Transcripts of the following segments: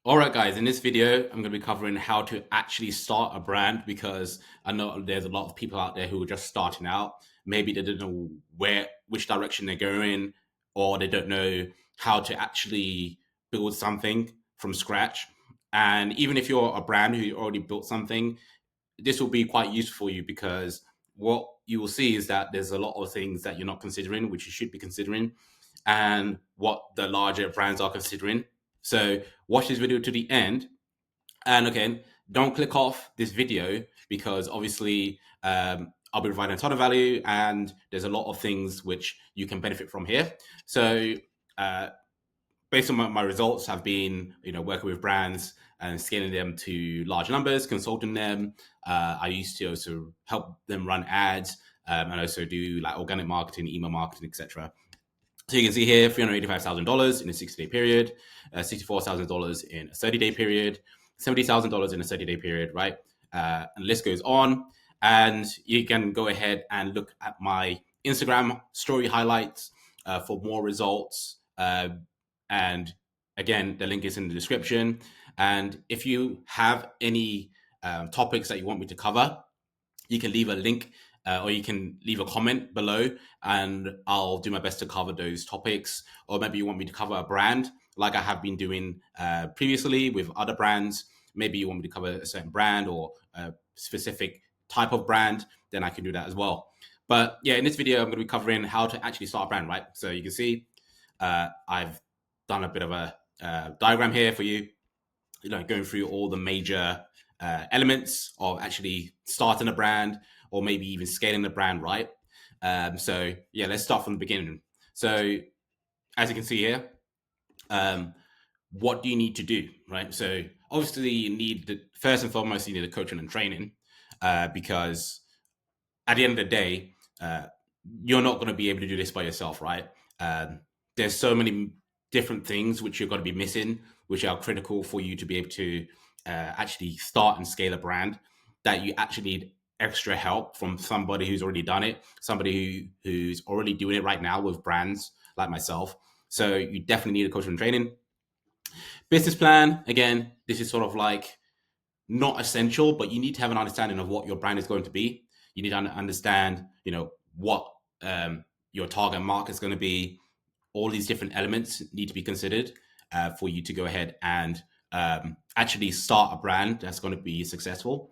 All right, guys, in this video, I'm going to be covering how to actually start a brand because I know there's a lot of people out there who are just starting out. Maybe they don't know which direction they're going, or they don't know how to actually build something from scratch. And even if you're a brand who already built something, this will be quite useful for you because what you will see is that there's a lot of things that you're not considering, which you should be considering, and what the larger brands are considering. So watch this video to the end. And again, don't click off this video because obviously I'll be providing a ton of value and there's a lot of things which you can benefit from here. So uh, based on my results have been, working with brands and scaling them to large numbers, consulting them. I used to also help them run ads and also do like organic marketing, email marketing, etc. So you can see here, $385,000 in a 60-day period, $64,000 in a 30-day period, $70,000 in a 30-day period, right? And the list goes on. And you can go ahead and look at my Instagram story highlights for more results. And again, the link is in the description. And if you have any topics that you want me to cover, you can leave a link or you can leave a comment below and I'll do my best to cover those topics. Or maybe you want me to cover a brand like I have been doing previously with other brands. Maybe you want me to cover a certain brand or a specific type of brand, then I can do that as well. But yeah, in this video, I'm going to be covering how to actually start a brand, right? So you can see I've done a bit of a diagram here for you, going through all the major elements of actually starting a brand or maybe even scaling the brand, right? So yeah, let's start from the beginning. So as you can see here, what do you need to do, right? So obviously you need first and foremost, you need a coaching and training because at the end of the day, you're not going to be able to do this by yourself, right? There's so many different things which you're going to be missing, which are critical for you to be able to actually start and scale a brand, that you actually need extra help from somebody who's already done it, somebody who's already doing it right now with brands like myself. So you definitely need a coaching and training. Business plan, again, this is sort of like not essential, but you need to have an understanding of what your brand is going to be. You need to understand, what your target market is going to be. All these different elements need to be considered for you to go ahead and actually start a brand that's going to be successful.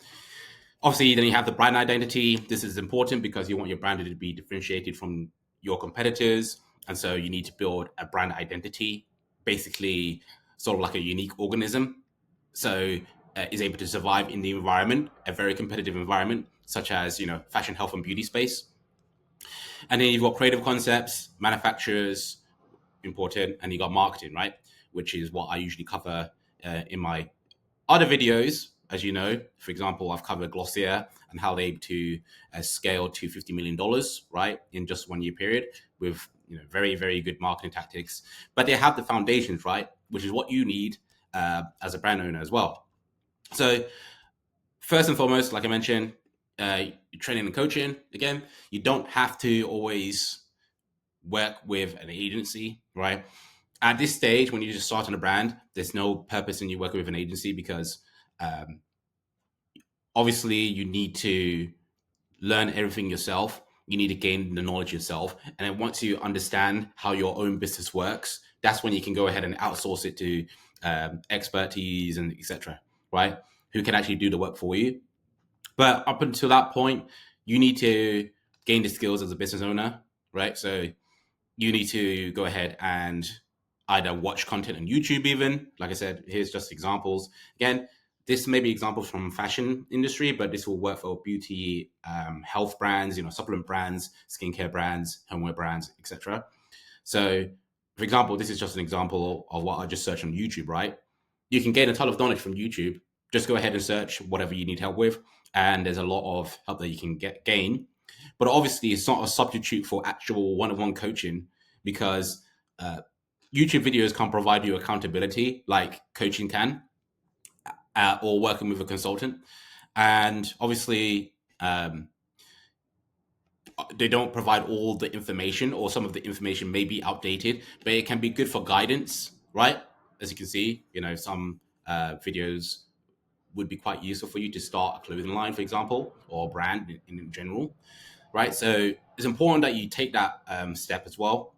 Obviously, then you have the brand identity. This is important because you want your brand to be differentiated from your competitors. And so you need to build a brand identity, basically sort of like a unique organism. So is able to survive in the environment, a very competitive environment, such as, fashion, health, and beauty space. And then you've got creative concepts, manufacturers, important, and you got marketing, right? Which is what I usually cover in my other videos. As you know, for example, I've covered Glossier and how they're able to scale to $50 million, right, in just 1 year period with very, very good marketing tactics. But they have the foundations, right, which is what you need as a brand owner as well. So first and foremost, like I mentioned, training and coaching. Again, you don't have to always work with an agency, right? At this stage, when you're just starting a brand, there's no purpose in you working with an agency because obviously you need to learn everything yourself. You need to gain the knowledge yourself. And then once you understand how your own business works, that's when you can go ahead and outsource it to expertise and etc. Right? Who can actually do the work for you. But up until that point, you need to gain the skills as a business owner, right? So you need to go ahead and either watch content on YouTube even. Like I said, here's just examples. Again, this may be examples from fashion industry, but this will work for beauty, health brands, supplement brands, skincare brands, homeware brands, etc. So, for example, this is just an example of what I just searched on YouTube, right? You can gain a ton of knowledge from YouTube. Just go ahead and search whatever you need help with, and there's a lot of help that you can gain. But obviously, it's not a substitute for actual one-on-one coaching because YouTube videos can't provide you accountability like coaching can, or working with a consultant. And obviously, they don't provide all the information, or some of the information may be outdated, but it can be good for guidance, right? As you can see, some videos would be quite useful for you to start a clothing line, for example, or a brand in general, right? So it's important that you take that step as well.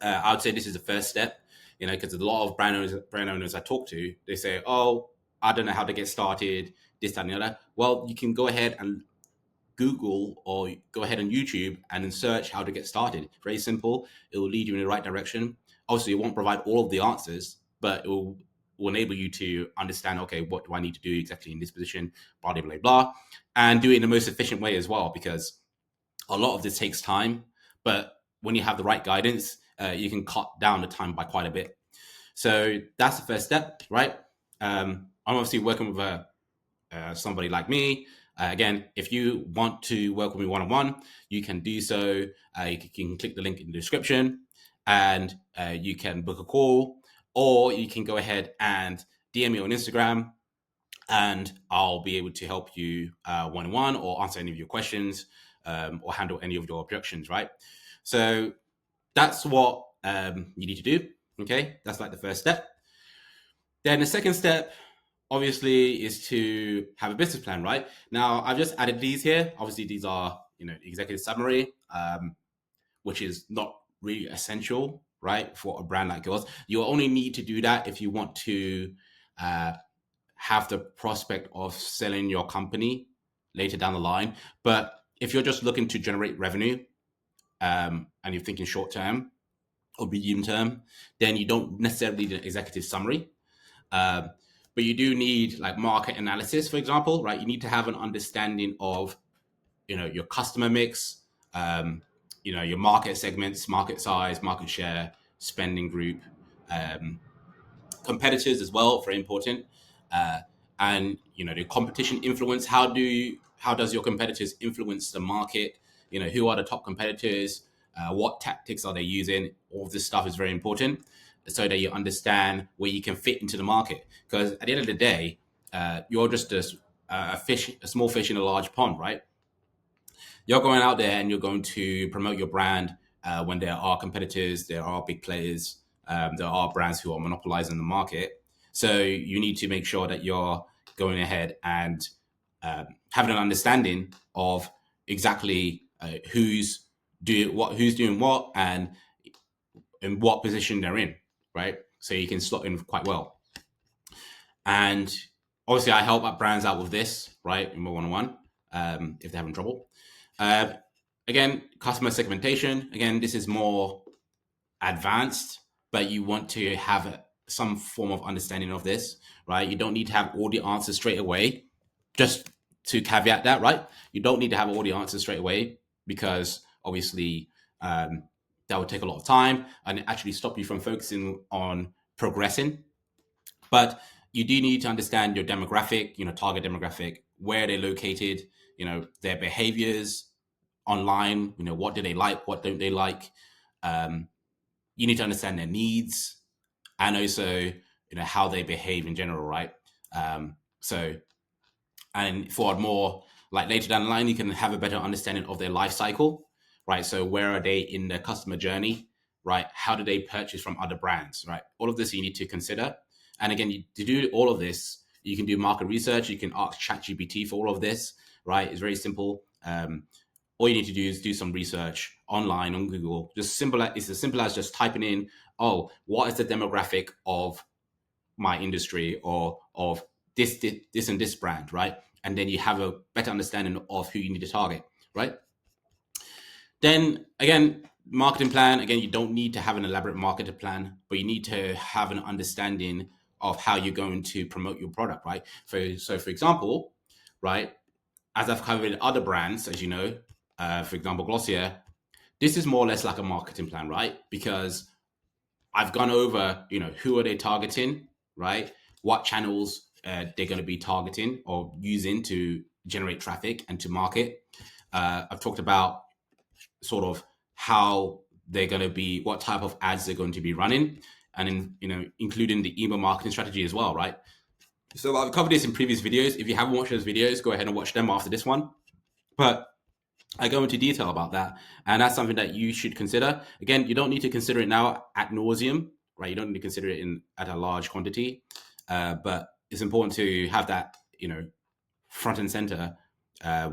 I would say this is the first step, because a lot of brand owners I talk to, they say, "Oh, I don't know how to get started, this, that, and the other." Well, you can go ahead and Google or go ahead on YouTube and then search how to get started. Very simple. It will lead you in the right direction. Obviously, it won't provide all of the answers, but it will enable you to understand, okay, what do I need to do exactly in this position, blah, blah, blah, blah, and do it in the most efficient way as well, because a lot of this takes time, but when you have the right guidance, you can cut down the time by quite a bit. So that's the first step, right? I'm obviously working with somebody like me. Again, if you want to work with me one-on-one, you can do so. You can click the link in the description and you can book a call, or you can go ahead and DM me on Instagram and I'll be able to help you one-on-one or answer any of your questions or handle any of your objections, right? So that's what you need to do, okay? That's like the first step. Then the second step, obviously, is to have a business plan, right? Now, I've just added these here. Obviously, these are, executive summary, which is not really essential, right, for a brand like yours. You only need to do that if you want to have the prospect of selling your company later down the line. But if you're just looking to generate revenue and you're thinking short term or medium term, then you don't necessarily need an executive summary. But you do need like market analysis, for example, right? You need to have an understanding of, your customer mix, your market segments, market size, market share, spending group, competitors as well, very important. And the competition influence. How does your competitors influence the market? Who are the top competitors? What tactics are they using? All of this stuff is very important, so that you understand where you can fit into the market. Because at the end of the day, you're just a small fish in a large pond, right? You're going out there and you're going to promote your brand when there are competitors, there are big players, there are brands who are monopolizing the market. So you need to make sure that you're going ahead and having an understanding of exactly who's doing what, and in what position they're in, right? So you can slot in quite well. And obviously, I help brands out with this, right, in my one-on-one if they're having trouble. Again, customer segmentation. Again, this is more advanced, but you want to have some form of understanding of this, right? You don't need to have all the answers straight away. Just to caveat that, right? You don't need to have all the answers straight away, because obviously that would take a lot of time and actually stop you from focusing on progressing. But you do need to understand your demographic, target demographic, where they're located, their behaviors online, what do they like, what don't they like. You need to understand their needs and also, how they behave in general, right? And for more like later down the line, you can have a better understanding of their life cycle, right? So where are they in their customer journey, right? How do they purchase from other brands, right? All of this you need to consider. And again, to do all of this, you can do market research. You can ask ChatGPT for all of this, right? It's very simple. All you need to do is do some research online on Google. It's as simple as just typing in, oh, what is the demographic of my industry or of this and this brand, right? And then you have a better understanding of who you need to target, right? Then again, marketing plan. Again, you don't need to have an elaborate marketing plan, but you need to have an understanding of how you're going to promote your product, right? So for example, right, as I've covered other brands, as you know, for example, Glossier, this is more or less like a marketing plan, right? Because I've gone over, who are they targeting, right? What channels they're going to be targeting or using to generate traffic and to market. I've talked about sort of how they're going to be, what type of ads they're going to be running, and including the email marketing strategy as well, right? So I've covered this in previous videos. If you haven't watched those videos, go ahead and watch them after this one. But I go into detail about that, and that's something that you should consider. Again, you don't need to consider it now ad nauseum, right? You don't need to consider it at a large quantity. but it's important to have that, front and center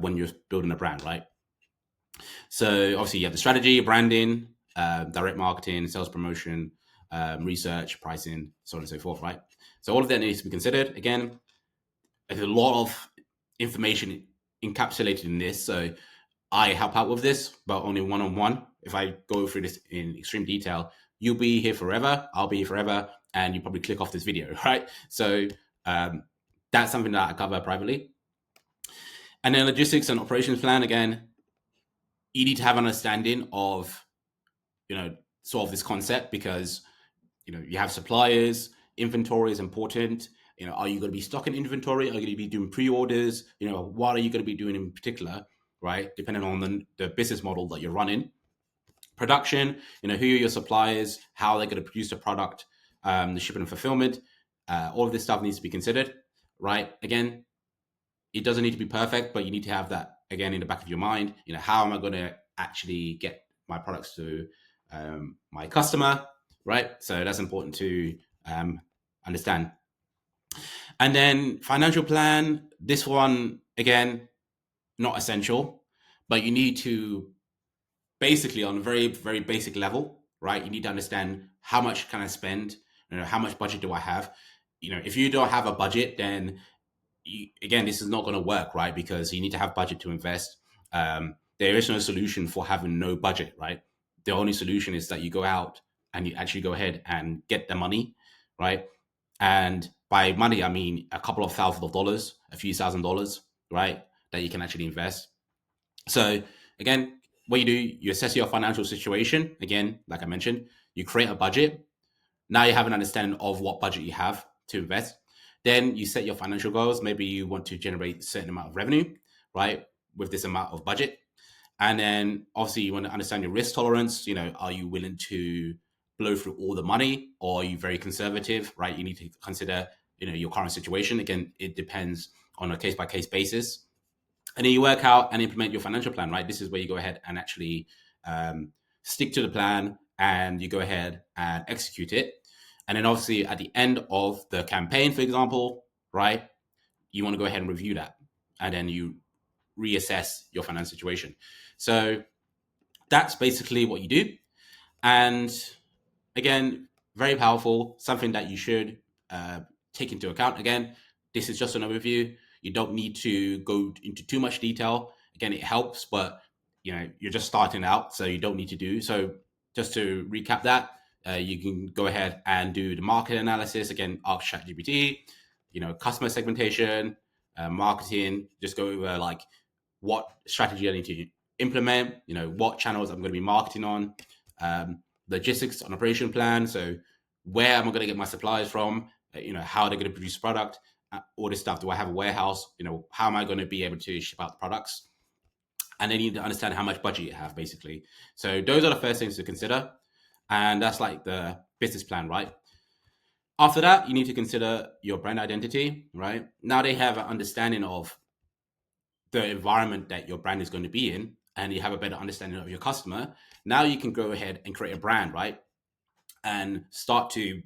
when you're building a brand, right? So obviously you have the strategy, branding, direct marketing, sales promotion, research, pricing, so on and so forth, right? So all of that needs to be considered. Again, there's a lot of information encapsulated in this. So I help out with this, but only one-on-one. If I go through this in extreme detail, you'll be here forever, I'll be here forever, and you probably click off this video, right? So that's something that I cover privately. And then logistics and operations plan, again, you need to have an understanding of, sort of this concept, because, you have suppliers, inventory is important. Are you going to be stocking inventory? Are you going to be doing pre-orders? What are you going to be doing in particular, right? Depending on the business model that you're running. Production, who are your suppliers? How are they going to produce the product? The shipping and fulfillment. All of this stuff needs to be considered, right? Again, it doesn't need to be perfect, but you need to have that, again, in the back of your mind. How am I going to actually get my products to my customer, right? So that's important to understand. And then financial plan, this one, again, not essential, but you need to basically, on a very, very basic level, right? You need to understand how much can I spend, how much budget do I have? If you don't have a budget, then again, this is not going to work, right? Because you need to have budget to invest. There is no solution for having no budget, right? The only solution is that you go out and you actually go ahead and get the money, right? And by money, I mean a couple of $1,000s, a few $1,000s, right? That you can actually invest. So again, what you do, you assess your financial situation. Again, like I mentioned, you create a budget. Now you have an understanding of what budget you have to invest. Then you set your financial goals. Maybe you want to generate a certain amount of revenue, right, with this amount of budget. And then obviously you want to understand your risk tolerance. Are you willing to blow through all the money, or are you very conservative, right? You need to consider, your current situation. Again, it depends on a case-by-case basis. And then you work out and implement your financial plan, right? This is where you go ahead and actually stick to the plan, and you go ahead and execute it. And then obviously at the end of the campaign, for example, right, you want to go ahead and review that. And then you reassess your financial situation. So that's basically what you do. And again, very powerful, something that you should take into account. Again, this is just an overview. You don't need to go into too much detail. Again, it helps, but you're just starting out, so you don't need to do. So just to recap that, you can go ahead and do the market analysis. Again, ask ChatGPT, customer segmentation, marketing, just go over like what strategy I need to implement, what channels I'm going to be marketing on, logistics and operation plan. So where am I going to get my suppliers from? How are they going to produce product? All this stuff. Do I have a warehouse? How am I going to be able to ship out the products? And then you need to understand how much budget you have, basically. So those are the first things to consider. And that's like the business plan, right? After that, you need to consider your brand identity, right? Now they have an understanding of the environment that your brand is going to be in, and you have a better understanding of your customer. Now you can go ahead and create a brand, right? And start to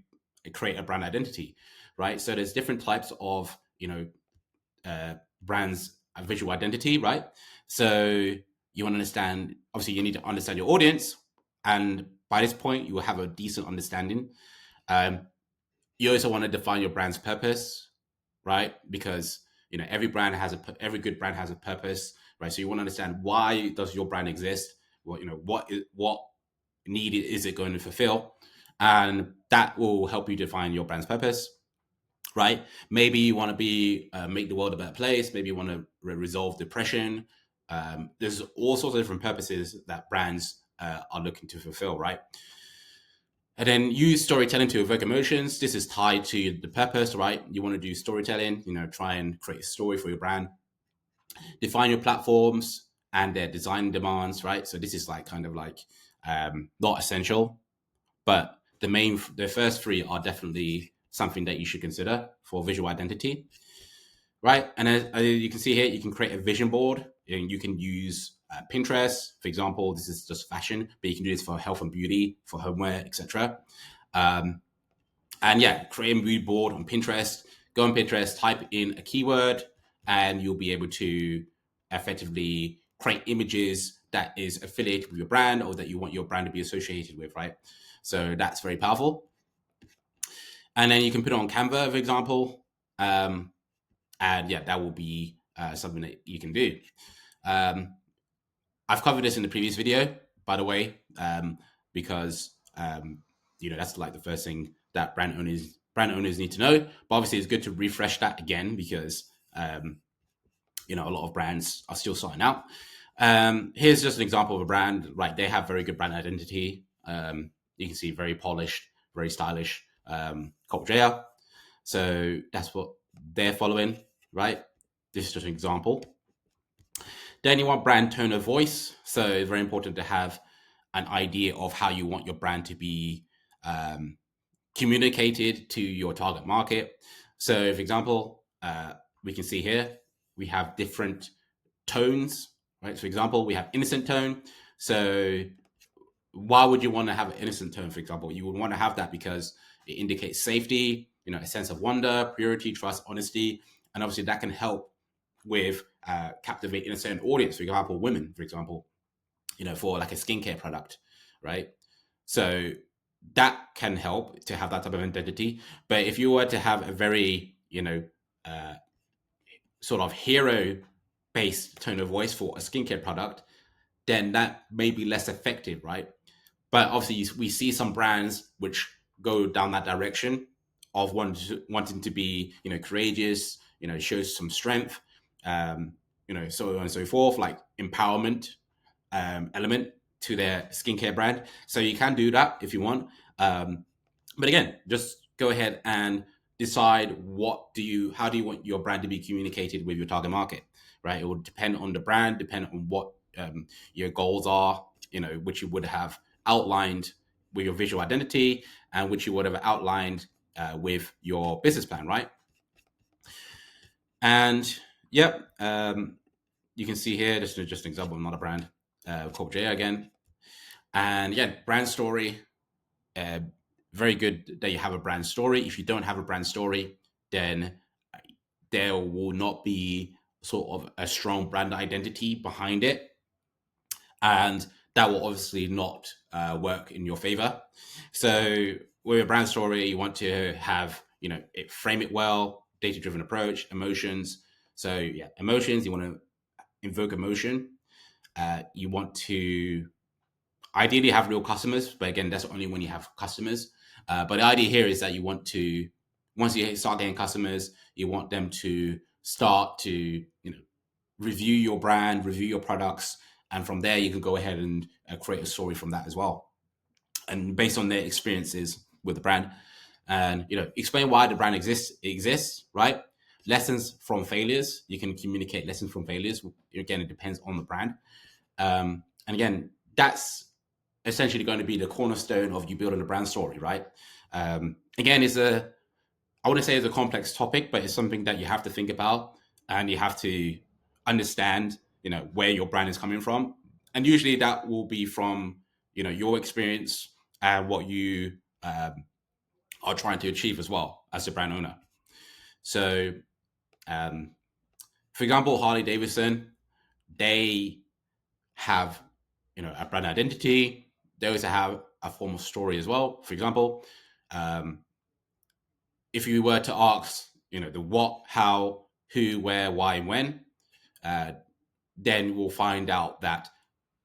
create a brand identity, right? So there's different types of, brands, visual identity, right? So you want to understand, obviously you need to understand your audience. And by this point, you will have a decent understanding. You also want to define your brand's purpose, right? Because every good brand has a purpose, right? So you want to understand, why does your brand exist? What need is it going to fulfill? And that will help you define your brand's purpose, right? Maybe you want to make the world a better place. Maybe you want to resolve depression. There's all sorts of different purposes that brands are looking to fulfill, right? And then use storytelling to evoke emotions. This is tied to the purpose, right? You want to do storytelling, try and create a story for your brand. Define your platforms and their design demands, right? So this is like kind of like not essential, but the first three are definitely something that you should consider for visual identity, right? And as you can see here, you can create a vision board, and you can use Pinterest, for example. This is just fashion, but you can do this for health and beauty, for homeware, etc. And yeah, create a mood board on Pinterest. Go on Pinterest, type in a keyword, and you'll be able to effectively create images that is affiliated with your brand or that you want your brand to be associated with, right? So that's very powerful. And then you can put it on Canva, for example. And yeah, that will be something that you can do. I've covered this in the previous video, by the way, because that's like the first thing that brand owners need to know. But obviously, it's good to refresh that again because a lot of brands are still starting out. Here's just an example of a brand. Right, they have very good brand identity. You can see very polished, very stylish, Culture. So that's what they're following, right? This is just an example. Then you want brand tone of voice. So it's very important to have an idea of how you want your brand to be communicated to your target market. So, for example, we can see here we have different tones, right? So, for example, we have innocent tone. So, why would you want to have an innocent tone? For example, you would want to have that because it indicates safety, a sense of wonder, purity, trust, honesty, and obviously that can help with captivating a certain audience. For example, women, for example, for like a skincare product, right? So that can help to have that type of identity. But if you were to have a very, sort of hero based tone of voice for a skincare product, then that may be less effective, right? But obviously, we see some brands which go down that direction of wanting to be, courageous, shows some strength, so on and so forth, like empowerment element to their skincare brand. So you can do that if you want. But again, just go ahead and decide how do you want your brand to be communicated with your target market, right? It will depend on the brand, depend on what your goals are, which you would have outlined with your visual identity and which you would have outlined with your business plan, right? And yep, you can see here, this is just an example of another brand, Corp J again. And yeah, brand story, very good that you have a brand story. If you don't have a brand story, then there will not be sort of a strong brand identity behind it. And that will obviously not work in your favor. So with a brand story, you want to have, frame it well, data-driven approach, emotions. So yeah, emotions, you want to invoke emotion. You want to ideally have real customers, but again, that's only when you have customers. But the idea here is that you want to, once you start getting customers, you want them to start to, review your brand, review your products, and from there you can go ahead and create a story from that as well, and based on their experiences with the brand, and explain why the brand exists, right? Lessons from failures. You can communicate lessons from failures. Again, it depends on the brand, and again, that's essentially going to be the cornerstone of you building a brand story, right? Again, I wouldn't say it's a complex topic, but it's something that you have to think about and you have to understand, where your brand is coming from. And usually that will be from, your experience and what you are trying to achieve as well as a brand owner. So, for example, Harley Davidson, they have, a brand identity. They also have a form of story as well. For example, if you were to ask, the what, how, who, where, why, and when, then we'll find out that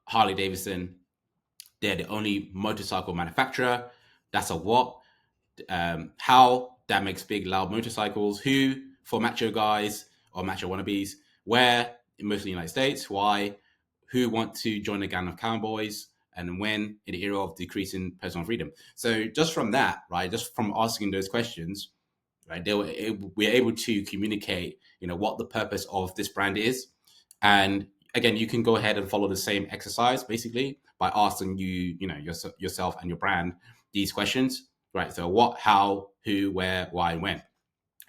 Harley Davidson, they're the only motorcycle manufacturer. That's a what. How, that makes big, loud motorcycles. Who, for macho guys or macho wannabes. Where, mostly United States. Why, who want to join a gang of cowboys. And when, in the era of decreasing personal freedom. So just from that, right, just from asking those questions, right, we're able to communicate, what the purpose of this brand is. And again, you can go ahead and follow the same exercise basically by asking yourself and your brand these questions, right? So what, how, who, where, why, and when.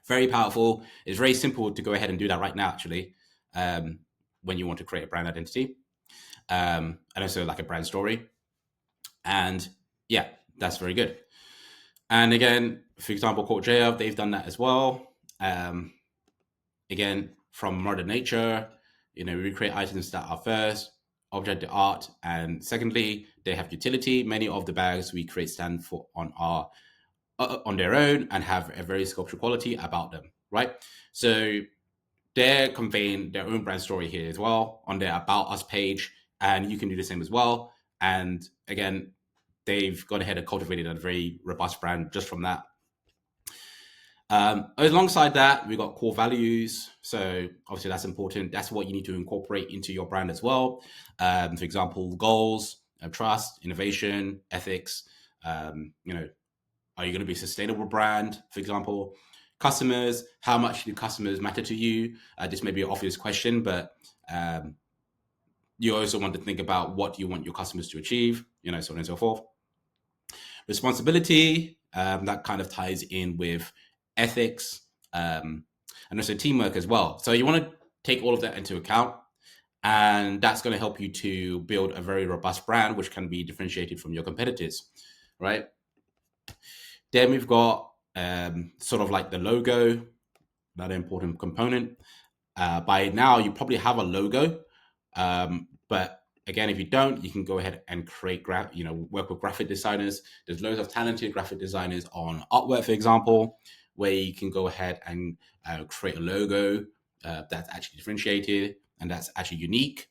Very powerful. It's very simple to go ahead and do that right now, actually, when you want to create a brand identity, and also like a brand story. And yeah, that's very good. And again, for example, Cortgeia, they've done that as well. Again, from Mother Nature, we create items that are first, object art, and secondly, they have utility. Many of the bags we create stand for on their own and have a very sculptural quality about them, right? So they're conveying their own brand story here as well on their About Us page, and you can do the same as well. And again, they've gone ahead and cultivated a very robust brand just from that. Alongside that, we've got core values. So obviously that's important. That's what you need to incorporate into your brand as well. For example, goals, trust, innovation, ethics. Are you going to be a sustainable brand, for example? Customers, how much do customers matter to you? This may be an obvious question, but you also want to think about what you want your customers to achieve, so on and so forth. Responsibility, that kind of ties in with ethics, and also teamwork as well. So you want to take all of that into account, and that's going to help you to build a very robust brand, which can be differentiated from your competitors, right? Then we've got sort of like the logo, another important component. By now, you probably have a logo, but again, if you don't, you can go ahead and create, work with graphic designers. There's loads of talented graphic designers on Artwork, for example, where you can go ahead and create a logo that's actually differentiated and that's actually unique,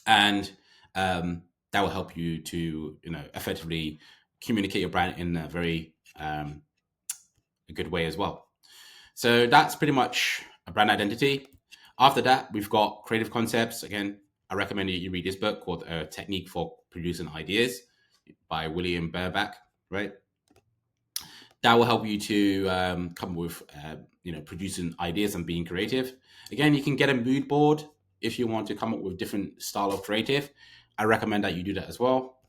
and that will help you to, effectively communicate your brand in a very a good way as well. So that's pretty much a brand identity. After that, we've got creative concepts. Again, I recommend you read this book called A Technique for Producing Ideas by William Burback, right? That will help you to come with, producing ideas and being creative. Again, you can get a mood board if you want to come up with different style of creative. I recommend that you do that as well.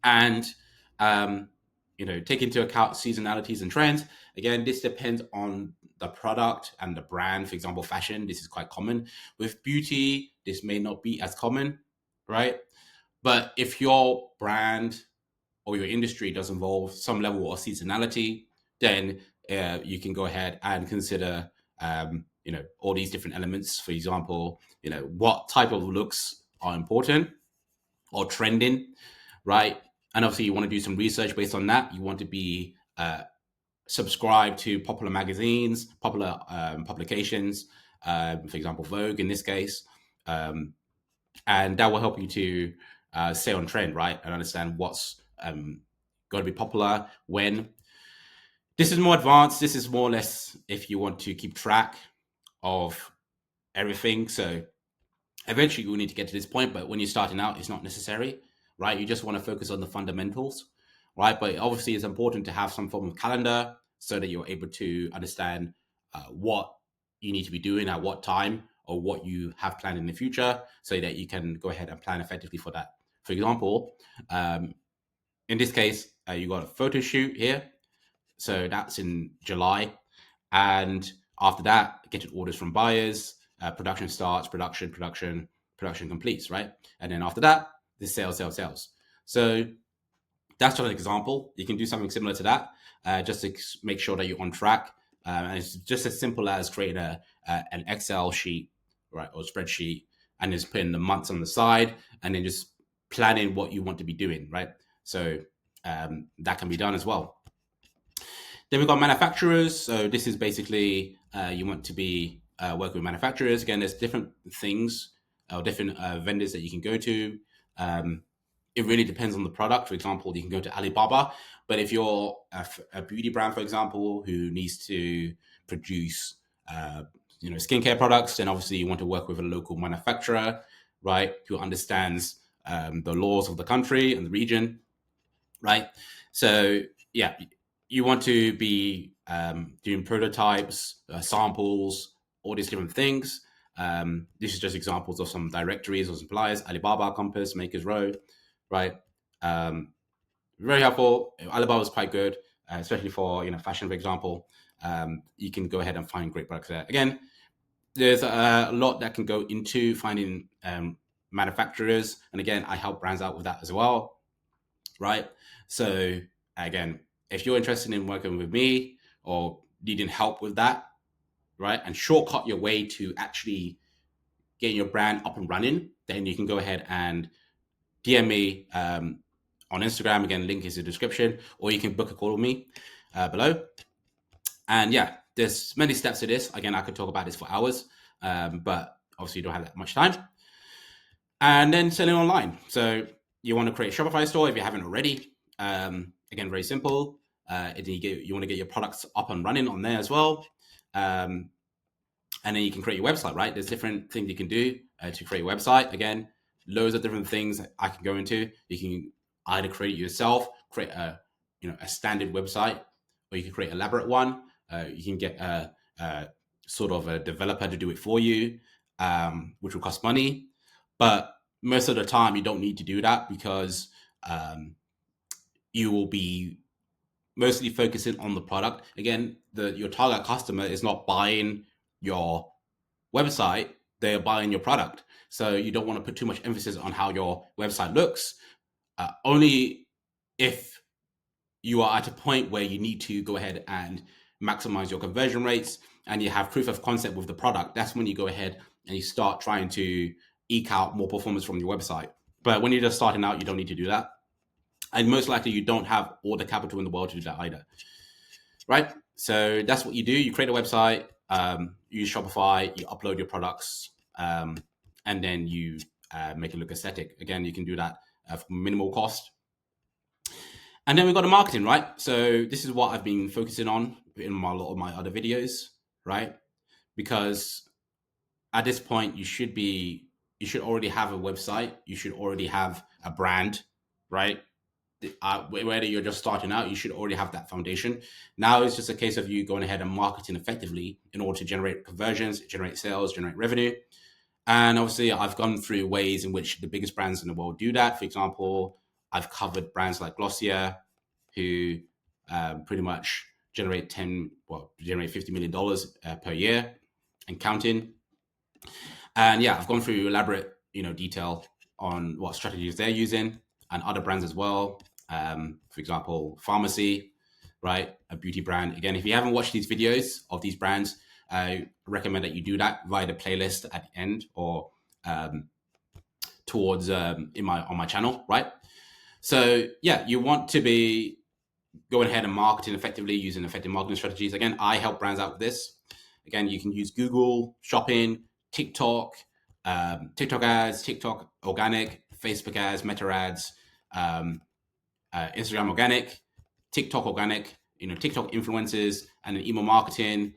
And take into account seasonalities and trends. Again, this depends on the product and the brand. For example, fashion, this is quite common. With beauty, this may not be as common, right? But if your brand or your industry does involve some level of seasonality, then you can go ahead and consider, all these different elements. For example, what type of looks are important or trending, right? And obviously, you want to do some research based on that. You want to be subscribed to popular magazines, popular publications, for example, Vogue in this case, and that will help you to stay on trend, right? And understand what's going to be popular when. This is more advanced. This is more or less if you want to keep track of everything. So eventually you'll need to get to this point, but when you're starting out, it's not necessary, right? You just want to focus on the fundamentals, right? But obviously, it's important to have some form of calendar so that you're able to understand what you need to be doing at what time or what you have planned in the future so that you can go ahead and plan effectively for that. For example, in this case, you got a photo shoot here. So that's in July. And after that, getting orders from buyers, production starts, production completes, right? And then after that, the sales. So that's just an example. You can do something similar to that, just to make sure that you're on track. And it's just as simple as creating an Excel sheet, right, or spreadsheet, and just putting the months on the side, and then just planning what you want to be doing, right? So that can be done as well. Then we've got manufacturers. So this is basically you want to be working with manufacturers. Again, there's different things or different vendors that you can go to. It really depends on the product. For example, you can go to Alibaba, but if you're a beauty brand, for example, who needs to produce skincare products, then obviously you want to work with a local manufacturer, right, who understands the laws of the country and the region, right? So yeah, you want to be doing prototypes, samples, all these different things. This is just examples of some directories or suppliers: Alibaba, Compass, Makers Row, right? Very helpful. Alibaba is quite good, especially for fashion, for example. You can go ahead and find great products there. Again, there's a lot that can go into finding manufacturers, and again, I help brands out with that as well, right? So again, if you're interested in working with me or needing help with that, right, and shortcut your way to actually getting your brand up and running, then you can go ahead and DM me on Instagram. Again, link is in the description, or you can book a call with me below. And yeah, there's many steps to this. Again, I could talk about this for hours, but obviously you don't have that much time. And then selling online. So you want to create a Shopify store if you haven't already. Again, very simple. You want to get your products up and running on there as well. And then you can create your website, right? There's different things you can do to create a website. Again, loads of different things I can go into. You can either create it yourself, create a standard website, or you can create an elaborate one. You can get a sort of a developer to do it for you, which will cost money. But most of the time, you don't need to do that because you will be mostly focusing on the product. Again, your target customer is not buying your website, they're buying your product. So you don't want to put too much emphasis on how your website looks. Only if you are at a point where you need to go ahead and maximize your conversion rates and you have proof of concept with the product, that's when you go ahead and you start trying to eke out more performance from your website. But when you're just starting out, you don't need to do that. And most likely you don't have all the capital in the world to do that either, right? So that's what you do. You create a website, you use Shopify, you upload your products, and then you make it look aesthetic. Again, you can do that for minimal cost. And then we've got the marketing, right? So this is what I've been focusing on in a lot of my other videos, right? Because at this point, you should already have a website. You should already have a brand, right? Whether you're just starting out, you should already have that foundation. Now it's just a case of you going ahead and marketing effectively in order to generate conversions, generate sales, generate revenue. And obviously, I've gone through ways in which the biggest brands in the world do that. For example, I've covered brands like Glossier, who pretty much generate $50 million per year and counting. And yeah, I've gone through elaborate, detail on what strategies they're using and other brands as well. For example, Pharmacy, right? A beauty brand. Again, if you haven't watched these videos of these brands, I recommend that you do that via the playlist at the end or towards on my channel, right? So yeah, you want to be going ahead and marketing effectively using effective marketing strategies. Again, I help brands out with this. Again, you can use Google Shopping, TikTok, TikTok ads, TikTok organic, Facebook ads, Meta ads, Instagram organic, TikTok organic, TikTok influencers, and then email marketing.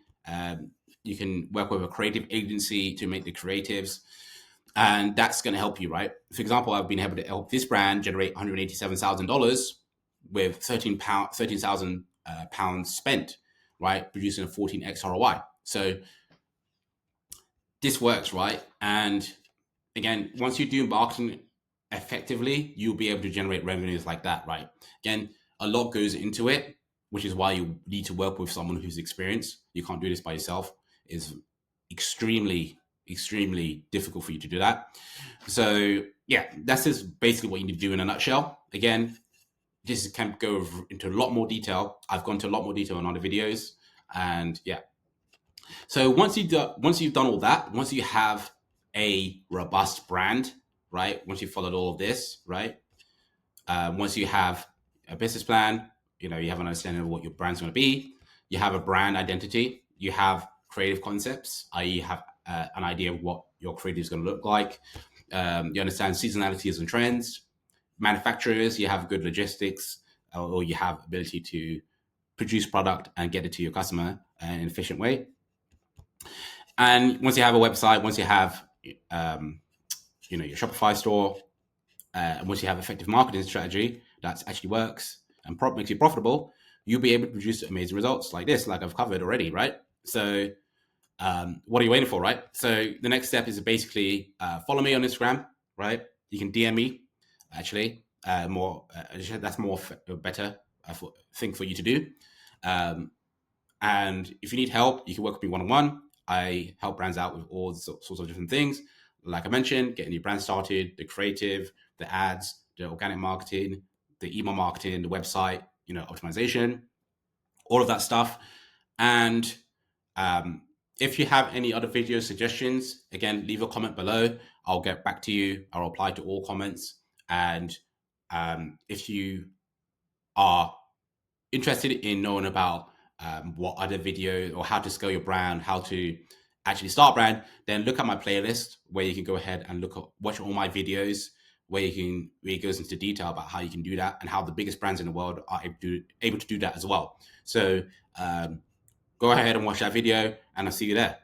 You can work with a creative agency to make the creatives, and that's going to help you, right? For example, I've been able to help this brand generate $187,000 with 13,000 pounds spent, right? Producing a 14x ROI. So this works, right? And again, once you do marketing effectively, you'll be able to generate revenues like that, right? Again, a lot goes into it, which is why you need to work with someone who's experienced. You can't do this by yourself. It's extremely difficult for you to do that. So yeah, that's just basically what you need to do in a nutshell. Again, this can go into a lot more detail. I've gone to a lot more detail in other videos, and yeah. So once you've done all that, once you have a robust brand, right? Once you've followed all of this, right? Once you have a business plan, you have an understanding of what your brand's going to be. You have a brand identity. You have creative concepts, i.e., you have an idea of what your creative is going to look like. You understand seasonalities and trends. Manufacturers, you have good logistics, or you have ability to produce product and get it to your customer in an efficient way. And once you have a website, once you have your Shopify store, and once you have effective marketing strategy that actually works and makes you profitable, you'll be able to produce amazing results like this, like I've covered already, right? So what are you waiting for, right? So the next step is basically follow me on Instagram, right? You can DM me, actually. That's more better thing for you to do. And if you need help, you can work with me one-on-one. I help brands out with all sorts of different things. Like I mentioned, getting your brand started, the creative, the ads, the organic marketing, the email marketing, the website, optimization, all of that stuff. And if you have any other video suggestions, again, leave a comment below. I'll get back to you. I'll reply to all comments. And if you are interested in knowing about what other videos or how to scale your brand, how to actually start a brand, then look at my playlist where you can go ahead and watch all my videos where it goes into detail about how you can do that and how the biggest brands in the world are able to do that as well. So go ahead and watch that video, and I'll see you there.